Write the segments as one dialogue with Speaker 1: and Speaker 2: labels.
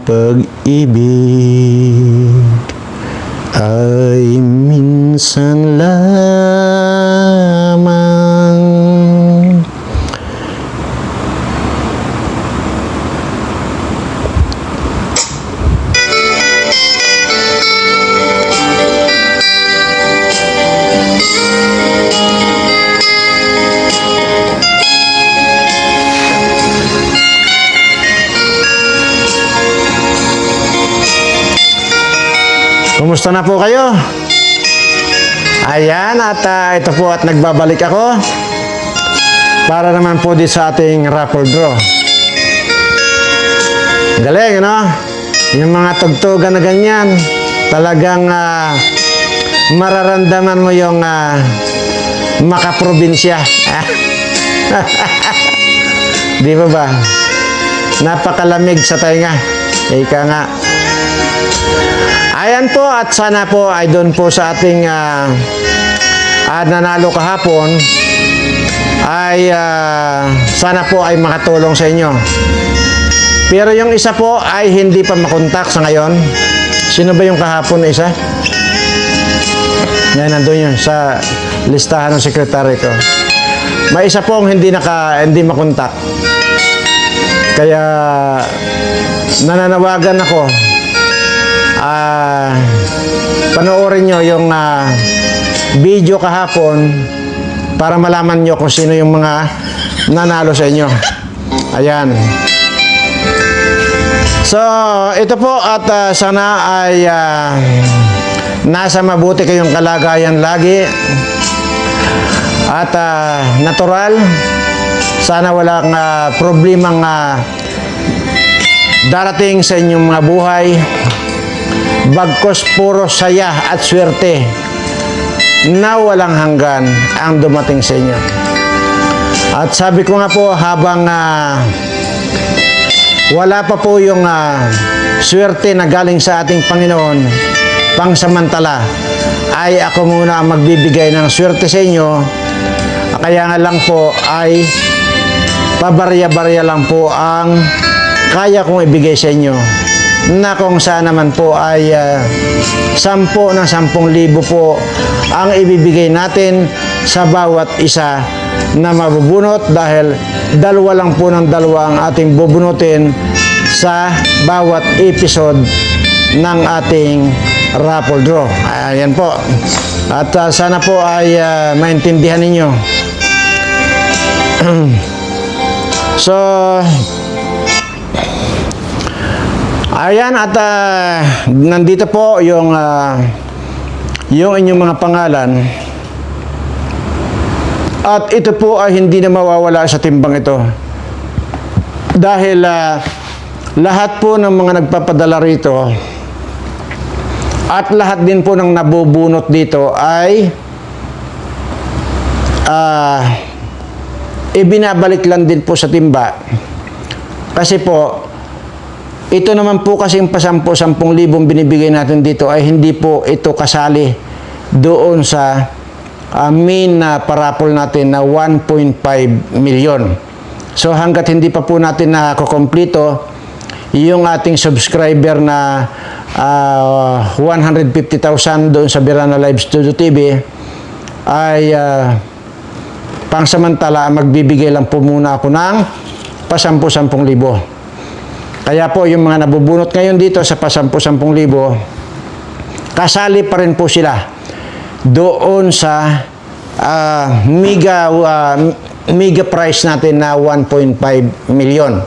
Speaker 1: pag-ibig ay minsan lamang. Kumusta na po kayo? Ayan, at ito po at nagbabalik ako para naman po di sa ating raffle draw. Galing, no? Yung mga tugtugan na ganyan, talagang mararamdaman mo yung makaprobinsya. Di ba ba? Napakalamig sa tainga. Ika nga. Ayan po, at sana po ay doon po sa ating nanalo kahapon ay sana po ay makatulong sa inyo. Pero yung isa po ay hindi pa makontak sa ngayon. Sino ba yung kahapon na isa? Yan, nandun yun sa listahan ng sekretary ko. May isa pong hindi makontak. Kaya nananawagan ako. Panoorin nyo yung video kahapon para malaman nyo kung sino yung mga nanalo sa inyo. Ayan. So, ito po at sana ay nasa mabuti kayong kalagayan lagi at natural. Sana walang problemang darating sa inyong mga buhay. Bagkos puro saya at swerte na walang hanggan ang dumating sa inyo. At sabi ko nga po, habang wala pa po yung swerte na galing sa ating Panginoon, pangsamantala, ay ako muna ang magbibigay ng swerte sa inyo. Kaya nga lang po ay pabarya-barya lang po ang kaya kong ibigay sa inyo, na kung saan naman po ay 10 ng 10,000 po ang ibibigay natin sa bawat isa na mabubunot, dahil 2 lang po ng 2 ang ating bubunutin sa bawat episode ng ating raffle draw. Ayan po. At sana po ay maintindihan ninyo. So, ayan, at nandito po yung inyong mga pangalan. At ito po ay hindi na mawawala sa timbang ito. Dahil lahat po ng mga nagpapadala rito at lahat din po ng nabubunot dito ay ibinabalik lang din po sa timba. Kasi po, ito naman po kasing pa-10,000 binibigay natin dito ay hindi po ito kasali doon sa main na parapol natin na 1.5 million. So hanggat hindi pa po natin nakakompleto yung ating subscriber na 150,000 doon sa Birana Live Studio TV, ay pangsamantala magbibigay lang po muna ako ng pa-10,000. Kaya po yung mga nabubunot ngayon dito sa pa-10,000, kasali pa rin po sila doon sa mega prize natin na 1.5 million.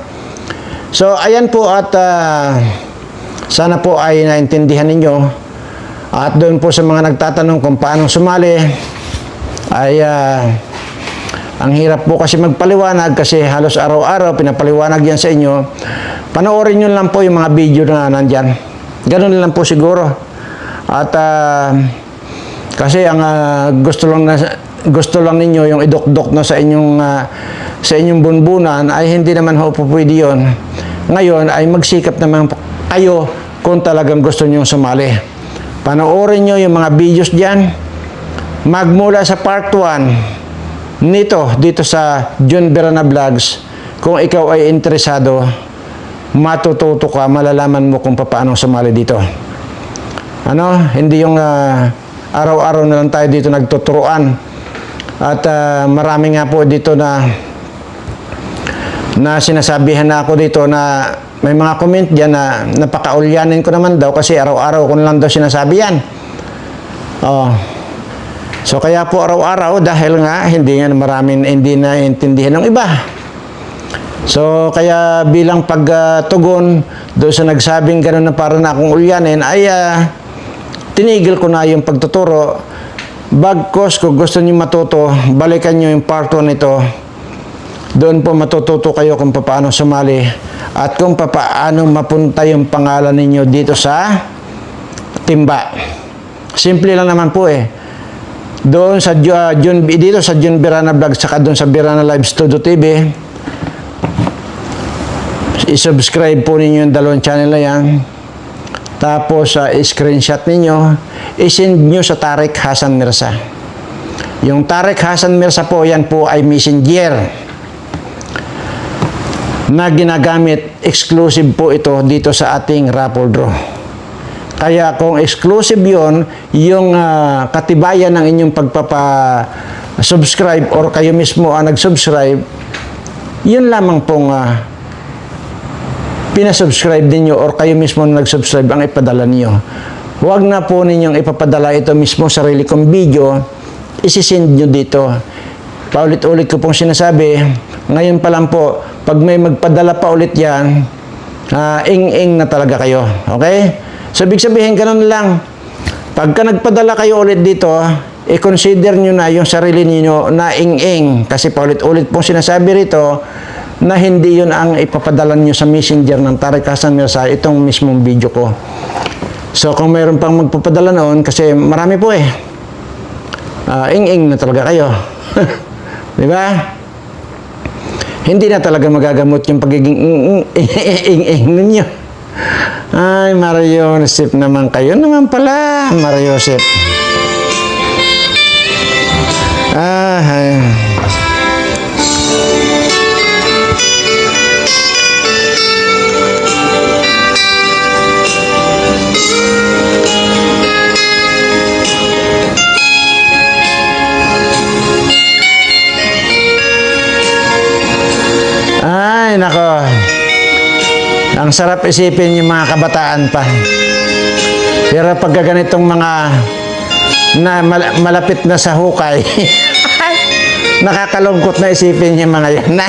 Speaker 1: So ayan po, at sana po ay naintindihan ninyo. At doon po sa mga nagtatanong kung paano sumali, ay ang hirap po kasi magpaliwanag, kasi halos araw-araw pinapaliwanag yan sa inyo. Panoorin nyo lang po yung mga video na nandyan. Ganun lang po siguro. At kasi ang gusto lang ninyo yung idok-dok na sa inyong bunbunan, ay hindi naman ho po pwede yun. Ngayon ay magsikap naman kayo kung talagang gusto nyo sumali. Panoorin nyo yung mga videos dyan. Magmula sa part 1 dito sa John Birana Vlogs, kung ikaw ay interesado matututo ka, malalaman mo kung paano sumali dito. Hindi yung araw-araw na lang tayo dito nagtuturuan. At marami nga po dito na sinasabihan na ako dito na may mga comment dyan na napakaulyanin ko naman daw kasi araw-araw ko na lang daw sinasabi yan. So kaya po araw-araw dahil nga hindi na intindihan ng iba. So kaya bilang pagtugon doon sa nagsabing gano'n na para na akong ulyanin ay tinigil ko na yung pagtuturo. Bagkos kung gusto niyo matuto, balikan niyo yung part 1 nito. Doon po matututo kayo kung paano sumali at kung paano mapunta yung pangalan ninyo dito sa timba. Simple lang naman po Doon sa dito sa Jun Birana Vlog saka doon sa Birana Live Studio TV, i-subscribe po ninyo yung dalawang channel na yan. Tapos i-screenshot ninyo, i-send nyo sa Tarek Hasan Mirza. Yung Tarek Hasan Mirza po, yan po ay messenger na ginagamit, exclusive po ito dito sa ating raffle draw. Kaya kung exclusive yon, yung katibayan ng inyong pagpapa-subscribe or kayo mismo ang nag-subscribe, yun lamang pong pinasubscribe ninyo or kayo mismo na nag-subscribe ang ipadala niyo. Huwag na po ninyong ipapadala ito mismo sarili kong video, isisend nyo dito. Paulit-ulit ko pong sinasabi, ngayon pa lang po, pag may magpadala pa ulit yan, ing-ing na talaga kayo. Okay? So, ibig sabihin, ganun lang. Pagka nagpadala kayo ulit dito, i-consider nyo na yung sarili niyo na ing-ing. Kasi paulit-ulit pong sinasabi rito na hindi yun ang ipapadala nyo sa messenger ng Tarek Hasan Mirza, itong mismong video ko. So, kung mayroon pang magpapadala noon, kasi marami po ing-ing na talaga kayo. Di ba? Hindi na talaga magagamot yung pagiging ing-ing ninyo. Ay, Mario Joseph naman kayo naman pala, Mario Joseph. Ay. Ay, nako. Ang sarap isipin yung mga kabataan pa. Pero pagka ganitong mga malapit na sa hukay, nakakalungkot na isipin yung mga yan.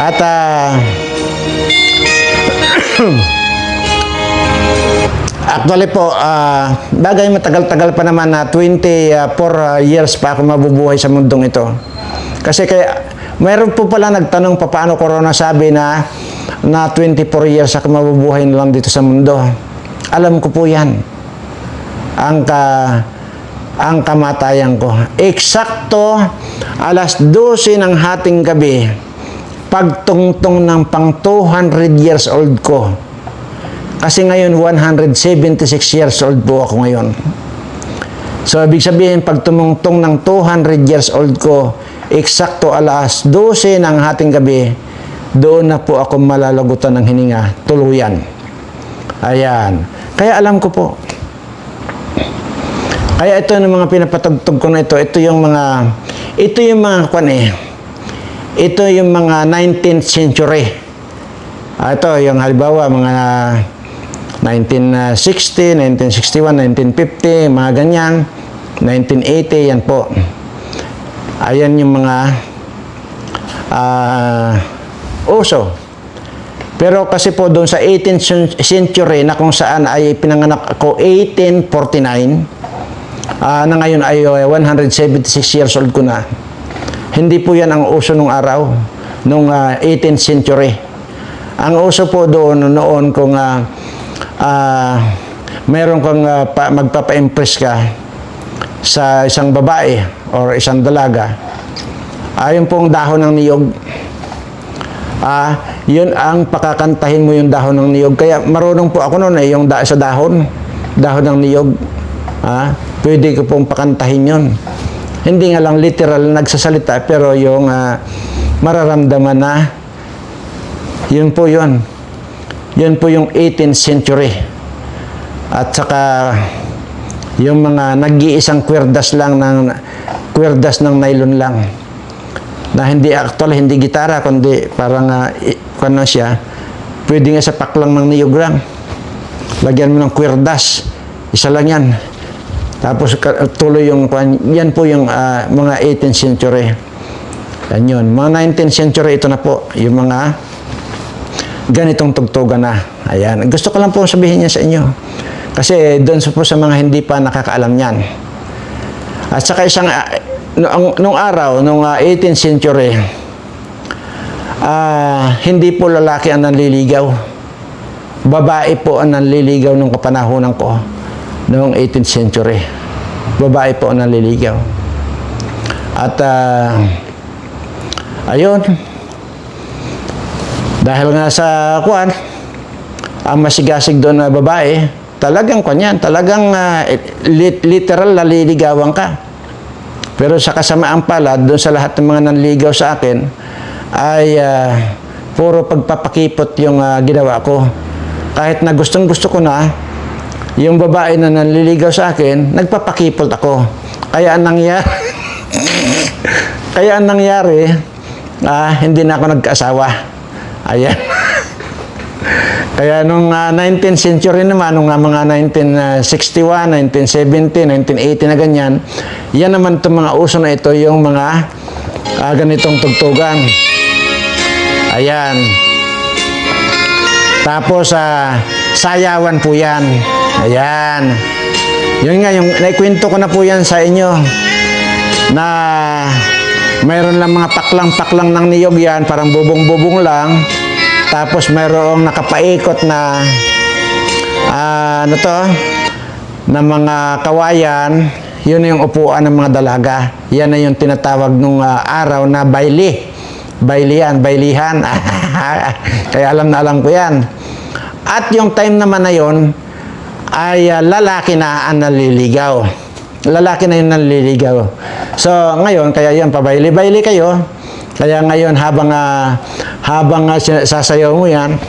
Speaker 1: At actually po, bagay matagal-tagal pa naman na 24 years pa ako mabubuhay sa mundong ito. Kasi mayroon po pala nagtanong paano ko raw nasabi na 24 years ako mabubuhay na lang dito sa mundo. Alam ko po yan. Ang kamatayan ko. Eksakto, alas 12 ng hating gabi, pagtungtong ng pang 200 years old ko. Kasi ngayon, 176 years old po ako ngayon. So, ibig sabihin, pag tumungtong ng 200 years old ko, eksakto alas 12 ng hating gabi, doon na po ako malalagutan ng hininga, tuluyan. Ayan. Kaya alam ko po. Kaya ito yung mga pinapatugtog ko na ito yung mga ito yung mga 19th century. Ito yung halimbawa mga 1960, 1961, 1950, mga ganyan, 1980, yan po. Ayan yung mga uso. Pero kasi po doon sa 18th century na kung saan ay pinanganak ako 1849, na ngayon ay 176 years old ko na. Hindi po yan ang uso nung araw, nung 18th century. Ang uso po doon noon kung meron kang magpapa-impress ka sa isang babae or isang dalaga, ayon pong dahon ng niyog. Yun ang pakakantahin mo yung dahon ng niyog. Kaya marunong po ako noon yung sa dahon ng niyog. Pwede ko pong pakantahin yun. Hindi nga lang literal nagsasalita, pero yung mararamdaman na Yun po yun. Yun po yung 18th century. At saka yung mga nag-iisang kwerdas ng nylon lang. Na hindi actual, hindi gitara, kundi parang ano siya, pwede nga sa paklang ng niyog lang. Lagyan mo ng kwerdas. Isa lang yan. Tapos tuloy yung, yan po yung mga 18th century. Yan yun. Mga 19th century, ito na po. Yung mga ganitong tugtugan na. Ayan. Gusto ko lang po sabihin niya sa inyo. Kasi doon po sa mga hindi pa nakakaalam yan. At saka nung araw, nung 18th century, hindi po lalaki ang nanliligaw. Babae po ang nanliligaw nung kapanahonan ko. Noong 18th century. Babae po ang nanliligaw. At, ayun. Dahil nga sa ang masigasig doon na babae, talagang talagang literal naliligawan ka. Pero sa kasamaan pala, doon sa lahat ng mga nanligaw sa akin, ay puro pagpapakipot yung ginawa ko. Kahit na gustong-gusto ko na, yung babae na nanliligaw sa akin, nagpapakipot ako. Kaya ang nangyari, hindi na ako nagkaasawa. Ayan. Kaya nung 19th century naman, nung mga 1961, 1970, 1980 na ganyan, yan naman itong mga uso na ito, yung mga ganitong tugtugan. Ayan. Tapos, sayawan po yan. Ayan. Yun nga, yung naikwento ko na po yan sa inyo na mayroon lang mga paklang-paklang ng niyog yan, parang bubong-bubong lang. Tapos mayroong nakapaikot na na mga kawayan. Yun na yung upuan ng mga dalaga. Yan na yung tinatawag nung araw na baylihan. Kaya alam na alam ko yan. At yung time naman na yun ay lalaki na ang naliligaw. Lalaki na yung naliligaw. So ngayon, kaya yan, pabayli-bayli kayo. Kaya ngayon, habang sasayaw mo yan,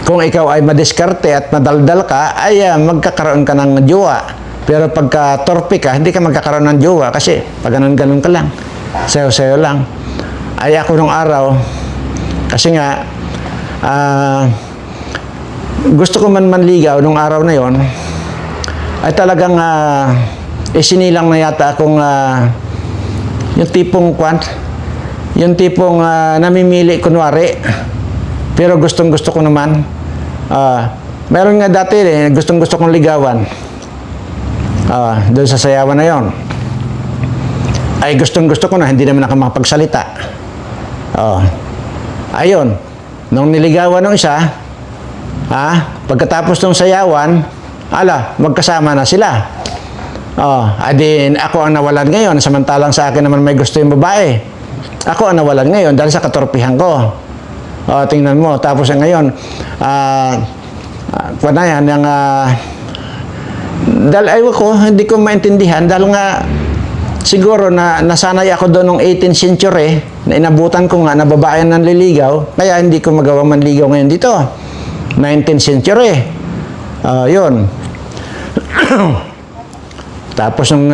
Speaker 1: kung ikaw ay madiskarte at madaldal ka, ay magkakaroon ka ng jowa. Pero pagka torpe ka, hindi ka magkakaroon ng jowa kasi pag ganun-ganun ka lang, sayo-sayo lang. Ay ako nung araw, kasi nga, gusto ko man manligaw nung araw na yon, ay talagang isinilang na yata akong yung tipong namimili kunwari, pero gustong-gusto ko naman. Meron nga dati gustong-gusto kong ligawan. Doon sa sayawan na yon. Ay gustong-gusto ko na, hindi naman ako makapagsalita. Ayun, nung niligawan ng isa, pagkatapos ng sayawan, magkasama na sila. Adin ako ang nawalan ngayon, samantalang sa akin naman may gusto yung babae. Ako ang nawalan ngayon dahil sa katorpihan ko. Tingnan mo, tapos ngayon, dahil ayaw ko, hindi ko maintindihan, dahil nga, siguro na nasanay ako doon ng 18th century, na inabutan ko nga na babae ang nanliligaw, kaya hindi ko magawa manligaw ngayon dito. 19th century. Yun. Tapos nung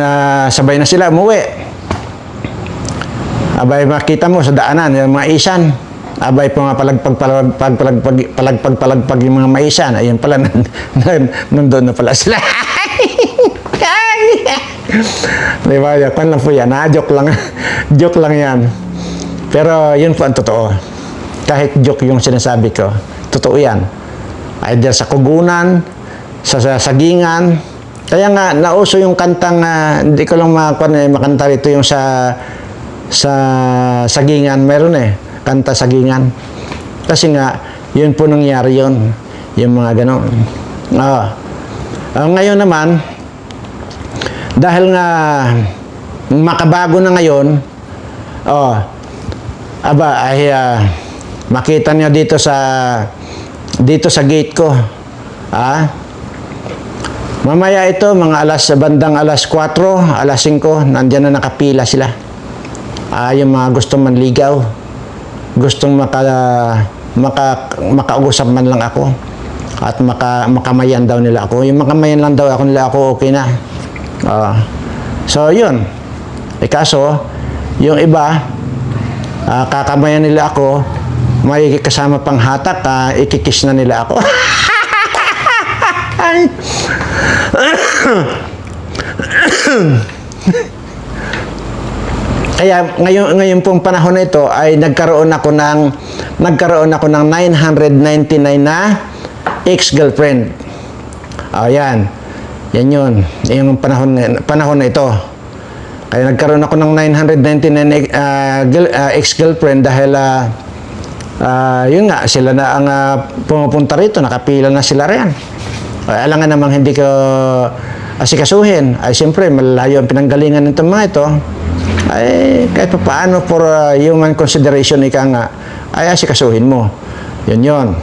Speaker 1: sabay na sila umuwi, abay makita mo sa daanan yung mga isan, abay palagpag yung mga maisan, ayun pala nandun na pala sila. Diba, yan lang po yan, joke lang yan, pero yun po ang totoo. Kahit joke yung sinasabi ko, totoo yan. Either sa kugunan, sa sagingan. Kaya nga nauso yung kantang hindi ko lang makanta rito, yung sa sagingan, meron kanta sagingan. Kasi nga yun po nangyari yun, yung mga ganon. Ngayon naman, dahil nga makabago na ngayon, makita niyo dito sa gate ko, mamaya ito, mga bandang alas 4, alas 5, nandyan na nakapila sila. Yung mga gustong manligaw, gustong makausap man lang ako at makamayan daw nila ako. Yung makamayan lang daw ako okay na. So yun. Kaso yung iba kakamayan nila ako, may kasama pang hatak, ikikiss na nila ako. Kaya ngayon pong panahon na ito ay nagkaroon ako ng 999 na ex-girlfriend. Yan. Yan yun. Yung panahon na ito. Kaya nagkaroon ako ng 999 ex-girlfriend dahil yun nga, sila na ang pumupunta rito, nakapila na sila riyan. Alam nga namang hindi ko asikasuhin. Ay siyempre, malayo ang pinanggalingan ng mga ito. Ay kahit pa paano for human consideration ika nga, ay asikasuhin mo. Yun.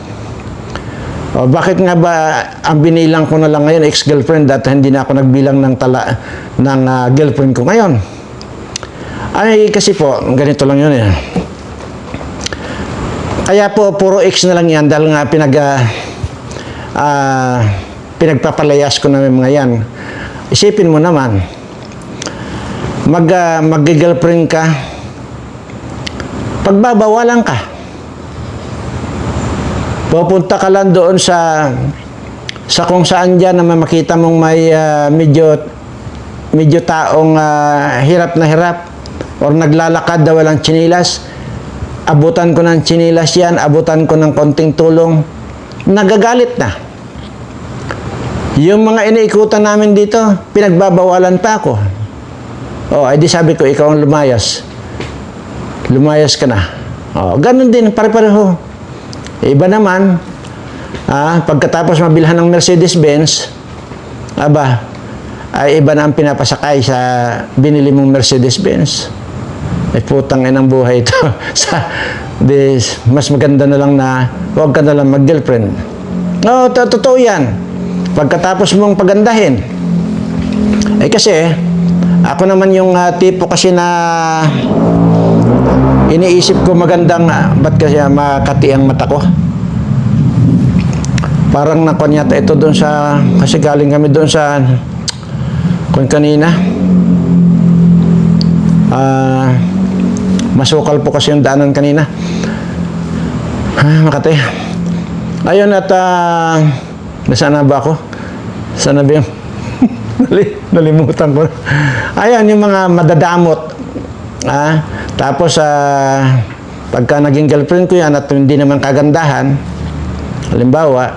Speaker 1: Bakit nga ba ang binilang ko na lang ngayon ex-girlfriend at hindi na ako nagbilang ng girlfriend ko ngayon? Ay kasi po, ganito lang yun eh. Kaya po, puro ex na lang yan dahil nga pinagpapalayas ko na mga yan. Isipin mo naman, mag-girlfriend ka, pagbabawalan ka. Pupunta ka lang doon sa kung saan dyan na makita mong may medyo taong hirap na hirap or naglalakad na walang tsinilas. Abutan ko ng tsinilas yan, abutan ko ng konting tulong. Nagagalit na. Yung mga iniikutan namin dito, pinagbabawalan pa ako. Ay di sabi ko, ikaw ang lumayas. Lumayas ka na. Ganun din, pare-pareho. Iba naman, pagkatapos mabilhan ng Mercedes-Benz, ay iba na ang pinapasakay sa binili mong Mercedes-Benz. Ay putang inang buhay ito. Mas maganda na lang na huwag ka na lang mag-girlfriend. Totoo yan. Pagkatapos mong pagandahin. Kasi, ako naman yung tipo kasi na iniisip ko magandang, ba't kasi makati ang mata ko? Parang nakuha yata ito doon sa, kasi galing kami doon sa, kanina. Masukal po kasi yung daanan kanina. Makati. Ayun at, nasaan na ba ako? Saan na ba yung, nalimutan ko. Ayan, yung mga madadamot. Tapos, pagka naging girlfriend ko yan at hindi naman kagandahan, halimbawa,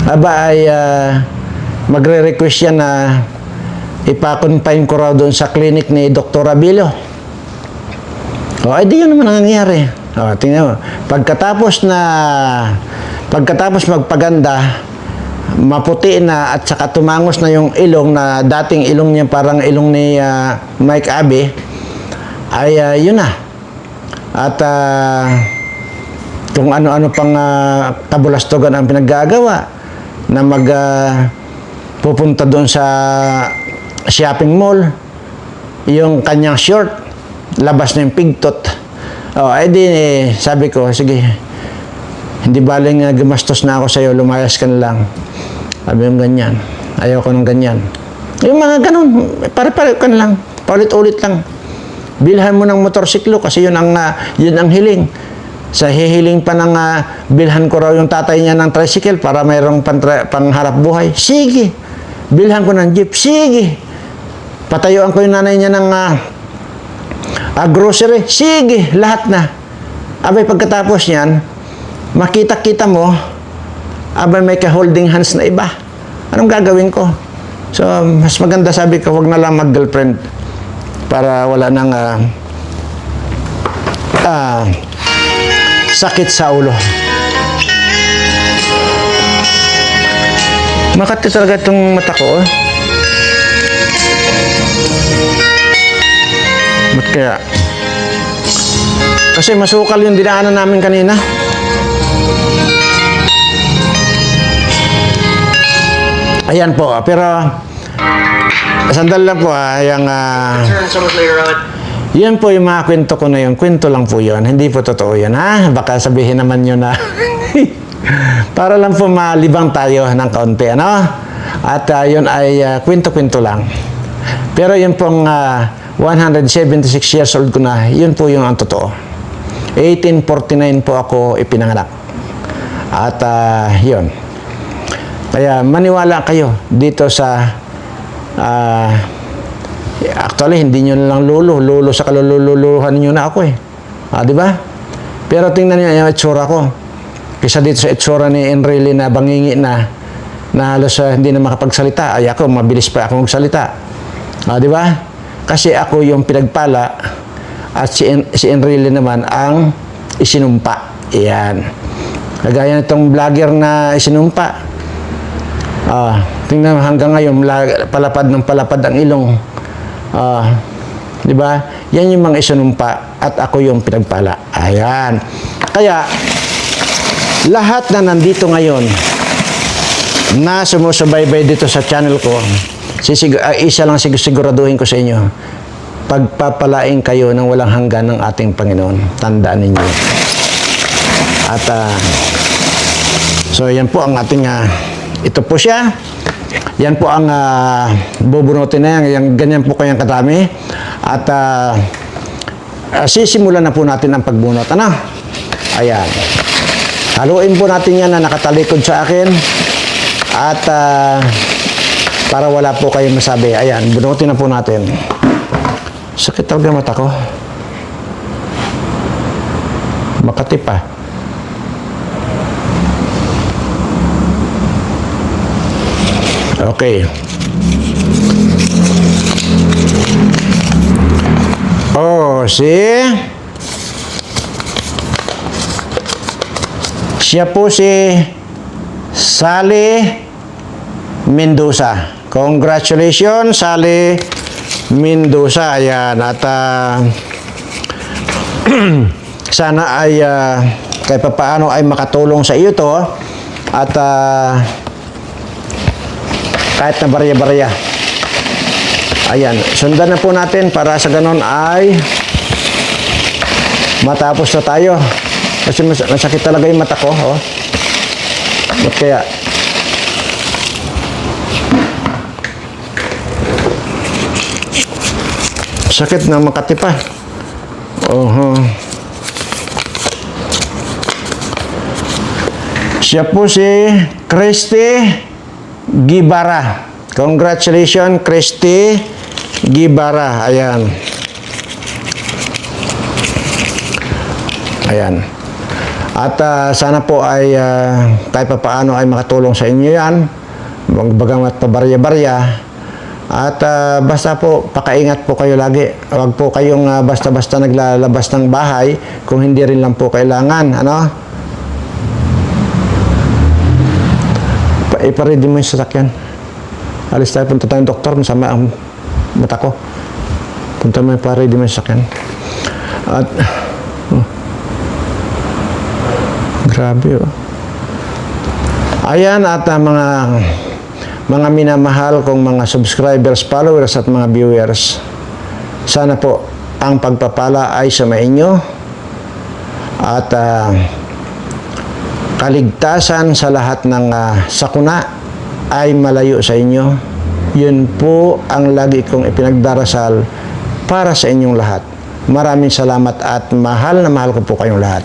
Speaker 1: ay magre-request yan na ipa-confine ko raw doon sa clinic ni Dr. Abilio. Ay di yun naman ang nangyayari. Tingnan mo. Pagkatapos magpaganda, maputi na at saka tumangos na yung ilong na dating ilong niya parang ilong ni Mike Abe, ay yun na. At kung ano-ano pang kabulastugan ang pinaggagawa na pupunta doon sa shopping mall, yung kanyang short labas na yung pigtot. Sabi ko, sige, hindi baling gumastos na ako sa'yo, lumayas ka na lang. Sabi yung ganyan. Ayaw ko ng ganyan. Yung mga ganun, pare-pare ka na lang. Paulit-ulit lang. Bilhan mo ng motorsiklo kasi yun ang hiling. Sa hihiling pa ng bilhan ko raw yung tatay niya ng tricycle para mayroong pangharap buhay. Sige. Bilhan ko ng jeep. Sige. Patayuan ko yung nanay niya ng grocery. Sige. Lahat na. Pagkatapos niyan, makita-kita mo, may ka-holding hands na iba. Anong gagawin ko? So, mas maganda sabi ko, wag na lang mag-girlfriend para wala nang sakit sa ulo. Makati talaga itong mata ko. Ba't kaya? Kasi masukal yung dinaanan namin kanina. Ayan po, pero sandal lang po yung Yan po yung mga kwento ko na yun. Kwento lang po yun. Hindi po totoo yun, ha? Baka sabihin naman yun na para lang po malibang tayo ng kaunti, ano? At yun ay kwento-kwento lang. Pero yun pong 176 years old ko na, yun po yung ang totoo. 1849 po ako ipinanganak. At yun. Kaya maniwala kayo dito sa actually hindi nyo lang lulo sa kalululuhan nyo na ako eh. Di ba? Pero tingnan nyo yung itsura ko. Kaysa dito sa itsura ni Enrile na bangingi na halos hindi na makapagsalita. Ay ako, mabilis pa ako magsalita. Di ba? Kasi ako yung pinagpala at si Enrile naman ang isinumpa. Iyan. Kagaya nitong vlogger na isinumpa. Tingnan hanggang ngayon, palapad ng palapad ang ilong. Di ba? Yan yung mga isinumpa at ako yung pinagpala. Ayan. Kaya, lahat na nandito ngayon na sumusubaybay dito sa channel ko, isa lang siguraduhin ko sa inyo, pagpapalain kayo ng walang hanggan ng ating Panginoon. Tandaan ninyo. At so yan po ang ating ito po siya. Yan po ang bubunutin na yan. Ganyan po kayang kadami. At sisimulan na po natin ang pagbunot. Ano? Ayan. Haluin po natin yan na nakatalikod sa akin. At para wala po kayong masabi. Ayan, bunutin na po natin. Sakit talaga mata ko. Makati pa. Okay. Oh, see? Siya po si Sally Mendoza. Congratulations, Sally Mendoza. Ayan. At sana ay kahit paano ay makatulong sa iyo to. At kahit na barya-barya. Ayan. Sundan na po natin para sa ganon ay matapos na tayo. Kasi masakit talaga yung mata ko. Oh. Ba't kaya? Sakit na Makati pa. Siya po si Christy Gibara. Congratulations, Christy Gibara. Ayan. Ayan. At sana po ay kahit pa paano ay makatulong sa inyo yan. Bagamat pabarya-barya. At basta po, pakaingat po kayo lagi. Huwag po kayong basta-basta naglalabas ng bahay kung hindi rin lang po kailangan. Ano? Ipaready mo yung sasakyan. Alis tayo, punta tayong doktor. Masama ang mata ko. Punta mo yung ipaready mo yung sasakyan. At grabe oh. Ayan at mga minamahal kong mga subscribers, followers at mga viewers. Sana po ang pagpapala ay sumain nyo at kaligtasan sa lahat ng sakuna ay malayo sa inyo. Yun po ang lagi kong ipinagdarasal para sa inyong lahat. Maraming salamat at mahal na mahal ko po kayong lahat.